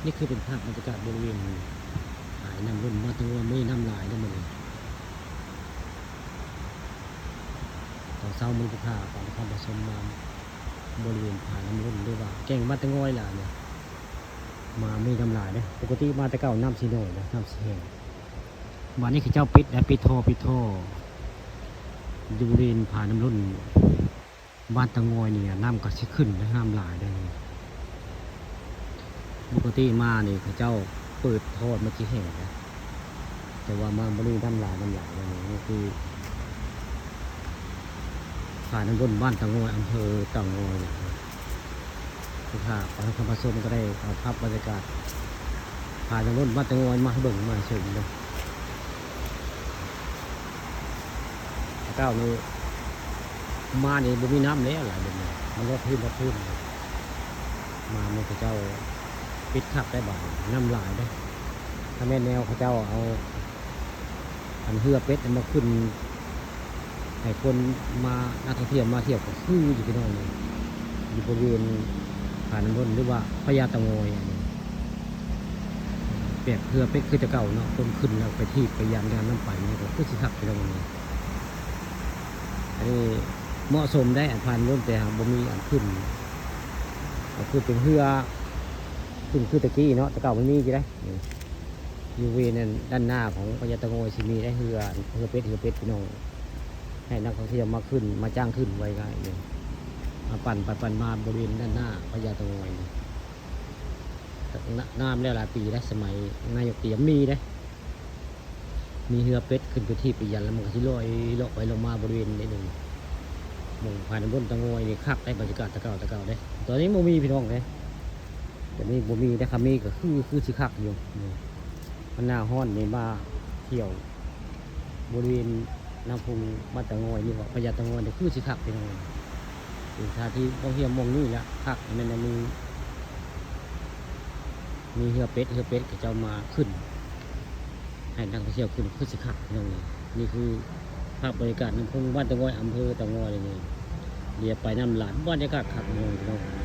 นี่คือเป็นภาพบรรยากาศบริเวณหายน้ำรุ่นมาตัวไม่น้ำลายได้หมดเลยตอนเช้ามันก็พาตอนเข้าผสมมาบริเวณหายน้ำรุ่นด้วยว่าแกงมาตะงอยล่ะเนี่ยมาไม่น้ำลายได้ปกติมาตะเก่าน้ำสีโนยนะน้ำสีแห้งวันนี้คือเจ้าปิดนะปิดท่อดูบริเวณผาน้ำรุ่นบ้านตะงอยเนี่ยน้ำก็ชิขึ้นนะน้ำลายได้ปกติมาเนี่ยเขาเจ้าเปิดทอดมาที่แห่งนะแต่ว่ามาบริเวณน้ำลายเลยนี่คือผาน้ำรุ่นบ้านตะงอยอำเภอตะงอยเนี่ยคือค่ะปาคำผสมก็ได้เอาภาพบรรยากาศผาน้ำรุ่นบ้านตะงอยมาให้เบิ่งมาเฉยเลยเก้านี่มาเนี่ยบ่มีน้ำแล้วหลายเดือนเลยมันลดพื้นมาเมื่อเขาเจ้าปิดขับได้บ่ายน้ำลายได้ถ้าแม่แนวเขาเจ้าเอาอันเหือเป็ดมาขึ้นให้คนมานักท่องเที่ยวมาเที่ยวก็คืออยู่ที่นั่นเลยอยู่บริเวณผาน้ำรุ่นหรือว่าพญาเต่างอยเปรียบเหือเป็ดคือจะเก่าเนาะคนขึ้นแล้วไปที่ไปยันงานน้ำไปนี่ก็คือสิขับไปตรงนี้อันนี้เหมาะสมได้อันผ่านรุ่นแต่หาบ่มีอันขึ้นก็คือเป็นเหือขึ้นคือตะกี้เนาะตะเก่าไม่มีกี่ได้อยู่เวนั่นด้านหน้าของพญาเต่างอยสิมีได้เหือเป็ดพี่น้องให้นักท่องเที่ยวมาขึ้นมาจ้างขึ้นไว้ง่ายเลยมาปั่นมาบริเวณด้านหน้าพญาเต่างอยน้ำแล้วหลายปีได้สมัยนายกเตียมมีได้มีเหือเป็ดขึ้นไปที่ปียันแล้วมันก็ที่ลอยเลาะไปลงมาบริเวณนี้หนึ่งมองผ่านบนตะงอยนี่คักได้บรรยากาศตะเก่าได้ตอนนี้โมมีพี่น้องเลยแต่นี่โมมีได้คำมีก็คือสิคักอยู่มันหน้าห้อนนี่มาเที่ยวบริเวณน้ำพุงบ้านตะงอยนี่ว่าพญาเต่างอยนี่คือสิคักพี่น้องเป็นท่าที่ต้องเที่ยวมองนี่แหละคักมันมีเหือเป็ดก็จะมาขึ้นให้นักท่องเที่ยวขึ้นคือสิคักพี่น้องนี่คือภาพบรรยากาศน้ำพุงบ้านตะงอยอำเภอตะงอยเลยเรียบไปน้ำหลานบรรยากาศคักพี่น้อง